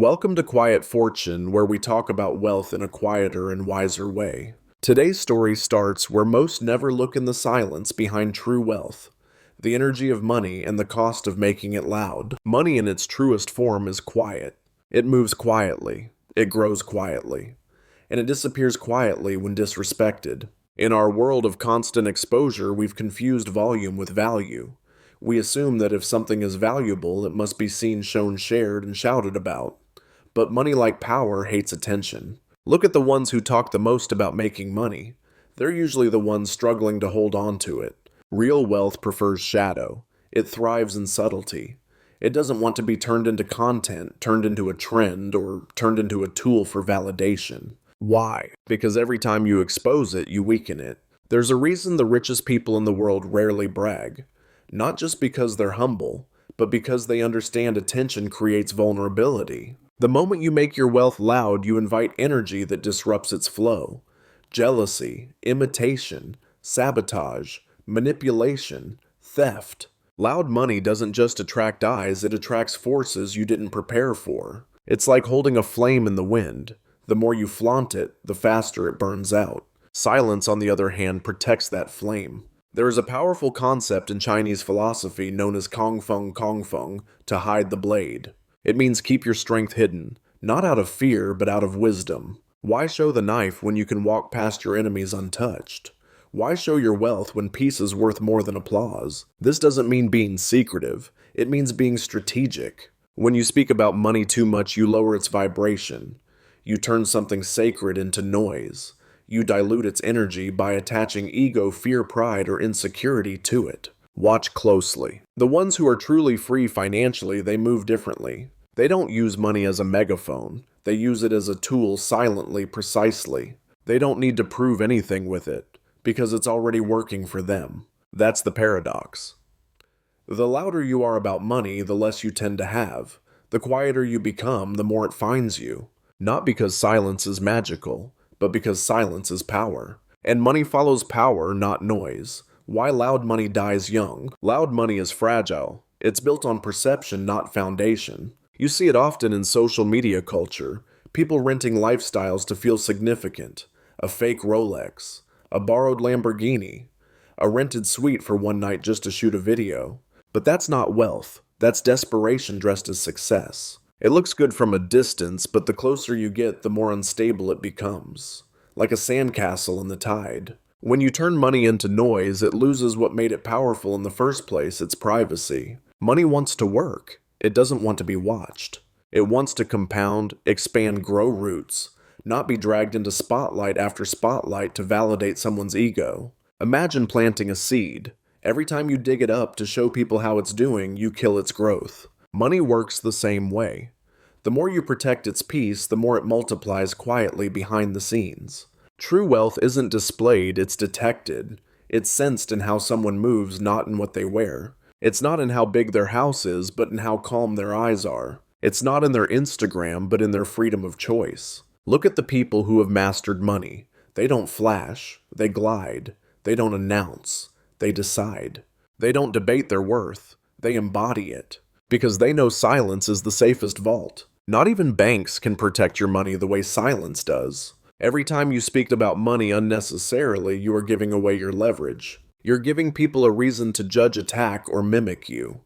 Welcome to Quiet Fortune, where we talk about wealth in a quieter and wiser way. Today's story starts where most never look in the silence behind true wealth, the energy of money and the cost of making it loud. Money in its truest form is quiet. It moves quietly, it grows quietly, and it disappears quietly when disrespected. In our world of constant exposure, we've confused volume with value. We assume that if something is valuable, it must be seen, shown, shared, and shouted about. But money, like power, hates attention. Look at the ones who talk the most about making money. They're usually the ones struggling to hold on to it. Real wealth prefers shadow. It thrives in subtlety. It doesn't want to be turned into content, turned into a trend, or turned into a tool for validation. Why? Because every time you expose it, you weaken it. There's a reason the richest people in the world rarely brag. Not just because they're humble, but because they understand attention creates vulnerability. The moment you make your wealth loud, you invite energy that disrupts its flow. Jealousy, imitation, sabotage, manipulation, theft. Loud money doesn't just attract eyes, it attracts forces you didn't prepare for. It's like holding a flame in the wind. The more you flaunt it, the faster it burns out. Silence, on the other hand, protects that flame. There is a powerful concept in Chinese philosophy known as Kong Feng, to hide the blade. It means keep your strength hidden, not out of fear, but out of wisdom. Why show the knife when you can walk past your enemies untouched? Why show your wealth when peace is worth more than applause? This doesn't mean being secretive. It means being strategic. When you speak about money too much, you lower its vibration. You turn something sacred into noise. You dilute its energy by attaching ego, fear, pride, or insecurity to it. Watch closely. The ones who are truly free financially, they move differently. They don't use money as a megaphone. They use it as a tool silently, precisely. They don't need to prove anything with it, because it's already working for them. That's the paradox. The louder you are about money, the less you tend to have. The quieter you become, the more it finds you. Not because silence is magical, but because silence is power. And money follows power, not noise. Why loud money dies young? Loud money is fragile. It's built on perception, not foundation. You see it often in social media culture. People renting lifestyles to feel significant. A fake Rolex. A borrowed Lamborghini. A rented suite for one night just to shoot a video. But that's not wealth. That's desperation dressed as success. It looks good from a distance, but the closer you get, the more unstable it becomes. Like a sandcastle in the tide. When you turn money into noise, it loses what made it powerful in the first place, its privacy. Money wants to work. It doesn't want to be watched. It wants to compound, expand, grow roots, not be dragged into spotlight after spotlight to validate someone's ego. Imagine planting a seed. Every time you dig it up to show people how it's doing, you kill its growth. Money works the same way. The more you protect its peace, the more it multiplies quietly behind the scenes. True wealth isn't displayed, it's detected. It's sensed in how someone moves, not in what they wear. It's not in how big their house is, but in how calm their eyes are. It's not in their Instagram, but in their freedom of choice. Look at the people who have mastered money. They don't flash, they glide. They don't announce, they decide. They don't debate their worth, they embody it. Because they know silence is the safest vault. Not even banks can protect your money the way silence does. Every time you speak about money unnecessarily, you are giving away your leverage. You're giving people a reason to judge, attack, or mimic you.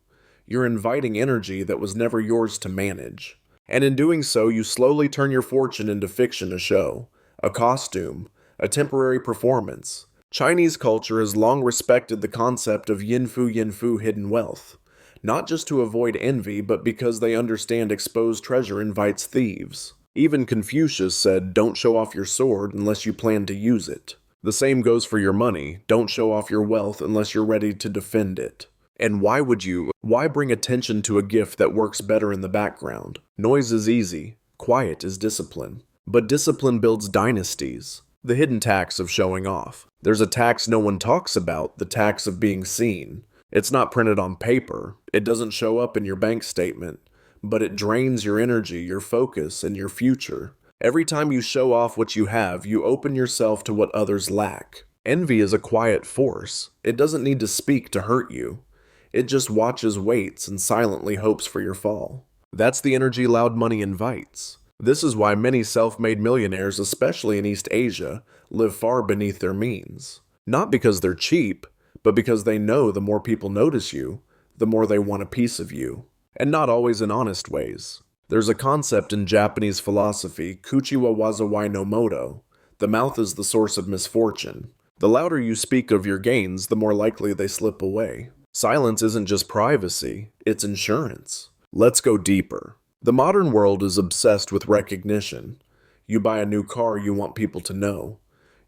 You're inviting energy that was never yours to manage. And in doing so, you slowly turn your fortune into fiction, a show, a costume, a temporary performance. Chinese culture has long respected the concept of yin fu, hidden wealth. Not just to avoid envy, but because they understand exposed treasure invites thieves. Even Confucius said, don't show off your sword unless you plan to use it. The same goes for your money. Don't show off your wealth unless you're ready to defend it. And why would you? Why bring attention to a gift that works better in the background? Noise is easy. Quiet is discipline. But discipline builds dynasties. The hidden tax of showing off. There's a tax no one talks about, the tax of being seen. It's not printed on paper. It doesn't show up in your bank statement. But it drains your energy, your focus, and your future. Every time you show off what you have, you open yourself to what others lack. Envy is a quiet force. It doesn't need to speak to hurt you. It just watches, waits, and silently hopes for your fall. That's the energy loud money invites. This is why many self-made millionaires, especially in East Asia, live far beneath their means. Not because they're cheap, but because they know the more people notice you, the more they want a piece of you. And not always in honest ways. There's a concept in Japanese philosophy, kuchi wa wazawai no moto. The mouth is the source of misfortune. The louder you speak of your gains, the more likely they slip away. Silence isn't just privacy, it's insurance. Let's go deeper. The modern world is obsessed with recognition. You buy a new car, you want people to know.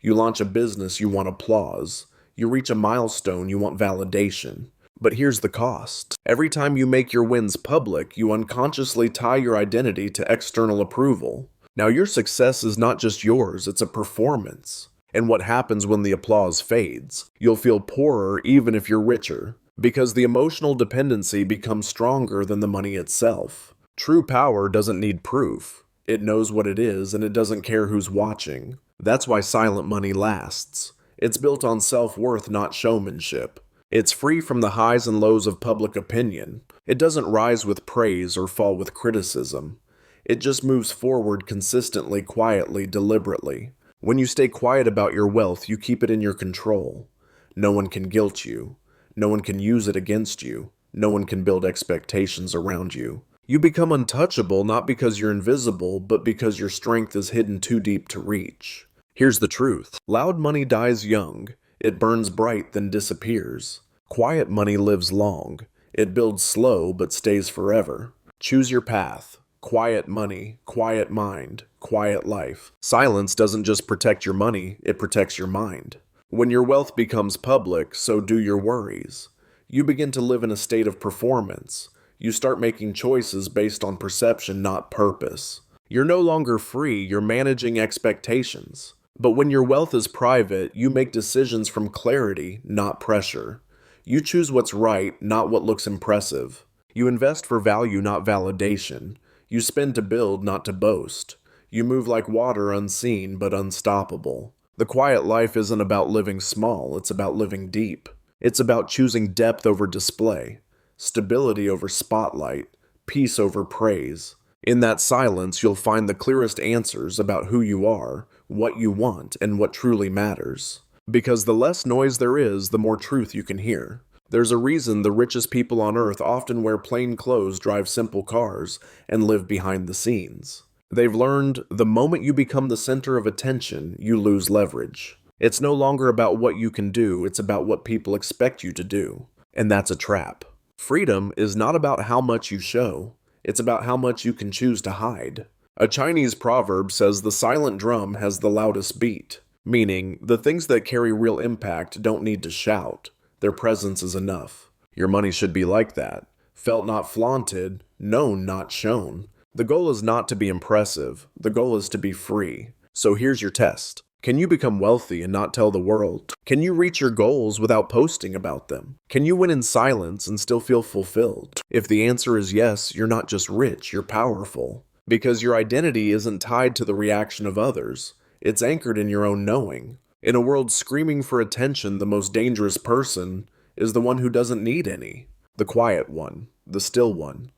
You launch a business, you want applause. You reach a milestone, you want validation. But here's the cost. Every time you make your wins public, you unconsciously tie your identity to external approval. Now, your success is not just yours, it's a performance. And what happens when the applause fades? You'll feel poorer even if you're richer, because the emotional dependency becomes stronger than the money itself. True power doesn't need proof. It knows what it is, and it doesn't care who's watching. That's why silent money lasts. It's built on self-worth, not showmanship. It's free from the highs and lows of public opinion. It doesn't rise with praise or fall with criticism. It just moves forward consistently, quietly, deliberately. When you stay quiet about your wealth, you keep it in your control. No one can guilt you. No one can use it against you. No one can build expectations around you. You become untouchable not because you're invisible, but because your strength is hidden too deep to reach. Here's the truth. Loud money dies young. It burns bright, then disappears. Quiet money lives long. It builds slow, but stays forever. Choose your path. Quiet money, quiet mind, quiet life. Silence doesn't just protect your money, it protects your mind. When your wealth becomes public, so do your worries. You begin to live in a state of performance. You start making choices based on perception, not purpose. You're no longer free, you're managing expectations. But when your wealth is private, you make decisions from clarity, not pressure. You choose what's right, not what looks impressive. You invest for value, not validation. You spend to build, not to boast. You move like water, unseen but unstoppable. The quiet life isn't about living small, it's about living deep. It's about choosing depth over display, stability over spotlight, peace over praise. In that silence, you'll find the clearest answers about who you are, what you want, and what truly matters. Because the less noise there is, the more truth you can hear. There's a reason the richest people on earth often wear plain clothes, drive simple cars, and live behind the scenes. They've learned the moment you become the center of attention, you lose leverage. It's no longer about what you can do, it's about what people expect you to do. And that's a trap. Freedom is not about how much you show, it's about how much you can choose to hide. A Chinese proverb says the silent drum has the loudest beat, meaning the things that carry real impact don't need to shout. Their presence is enough. Your money should be like that. Felt not flaunted, known not shown. The goal is not to be impressive. The goal is to be free. So here's your test. Can you become wealthy and not tell the world? Can you reach your goals without posting about them? Can you win in silence and still feel fulfilled? If the answer is yes, you're not just rich, you're powerful. Because your identity isn't tied to the reaction of others. It's anchored in your own knowing. In a world screaming for attention, the most dangerous person is the one who doesn't need any. The quiet one, the still one,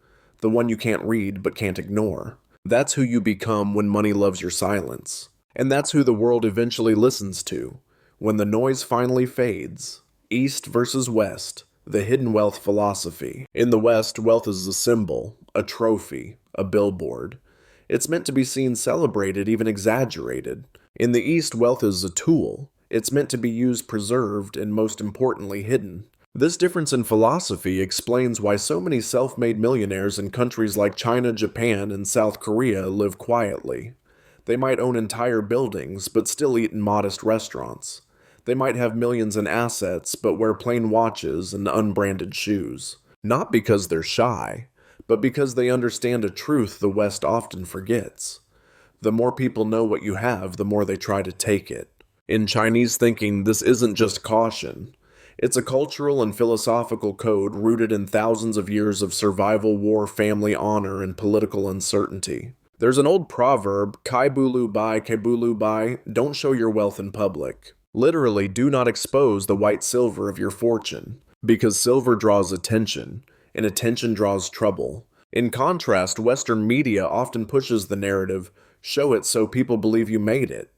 the one you can't read but can't ignore. That's who you become when money loves your silence. And that's who the world eventually listens to. When the noise finally fades. East versus West, the hidden wealth philosophy. In the West, wealth is a symbol, a trophy, a billboard. It's meant to be seen celebrated, even exaggerated. In the East, wealth is a tool. It's meant to be used, preserved, and most importantly, hidden. This difference in philosophy explains why so many self-made millionaires in countries like China, Japan, and South Korea live quietly. They might own entire buildings, but still eat in modest restaurants. They might have millions in assets, but wear plain watches and unbranded shoes. Not because they're shy, but because they understand a truth the West often forgets. The more people know what you have, the more they try to take it. In Chinese thinking, this isn't just caution. It's a cultural and philosophical code rooted in thousands of years of survival, war, family honor, and political uncertainty. There's an old proverb, kai bulu bai, don't show your wealth in public. Literally, do not expose the white silver of your fortune, because silver draws attention, and attention draws trouble. In contrast, Western media often pushes the narrative, show it so people believe you made it.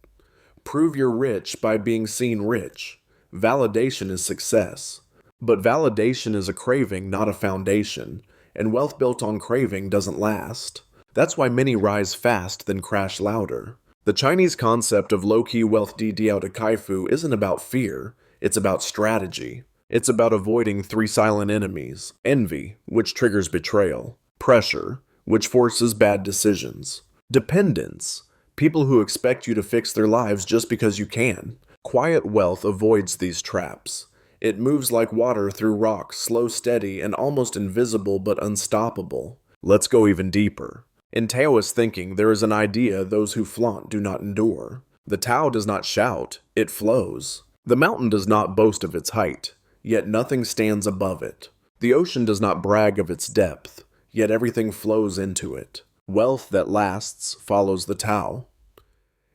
Prove you're rich by being seen rich. Validation is success. But validation is a craving, not a foundation, and wealth built on craving doesn't last. That's why many rise fast then crash louder. The Chinese concept of low-key wealth DDL to Kaifu isn't about fear, it's about strategy. It's about avoiding three silent enemies: envy, which triggers betrayal; pressure, which forces bad decisions; dependence, people who expect you to fix their lives just because you can. Quiet wealth avoids these traps. It moves like water through rocks, slow, steady, and almost invisible but unstoppable. Let's go even deeper. In Taoist thinking, there is an idea those who flaunt do not endure. The Tao does not shout, it flows. The mountain does not boast of its height, yet nothing stands above it. The ocean does not brag of its depth, yet everything flows into it. Wealth that lasts follows the Tao.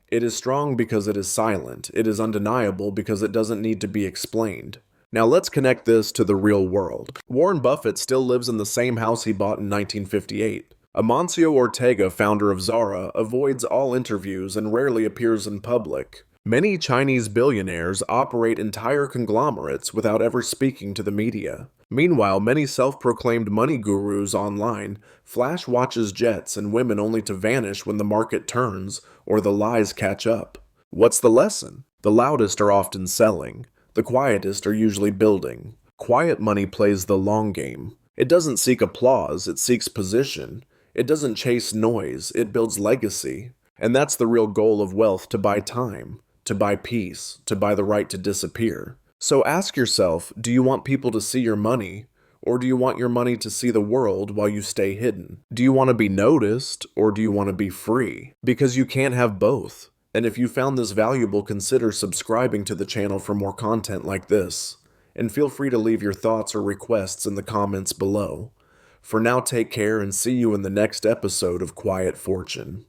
It is strong because it is silent. It is undeniable because it doesn't need to be explained. Now let's connect this to the real world. Warren Buffett still lives in the same house he bought in 1958. Amancio Ortega, founder of Zara, avoids all interviews and rarely appears in public. Many Chinese billionaires operate entire conglomerates without ever speaking to the media. Meanwhile, many self-proclaimed money gurus online flash watches, jets, and women only to vanish when the market turns or the lies catch up. What's the lesson? The loudest are often selling. The quietest are usually building. Quiet money plays the long game. It doesn't seek applause, it seeks position. It doesn't chase noise, it builds legacy. And that's the real goal of wealth: to buy time, to buy peace, to buy the right to disappear. So ask yourself, do you want people to see your money, or do you want your money to see the world while you stay hidden? Do you want to be noticed, or do you want to be free? Because you can't have both. And if you found this valuable, consider subscribing to the channel for more content like this. And feel free to leave your thoughts or requests in the comments below. For now, take care and see you in the next episode of Quiet Fortune.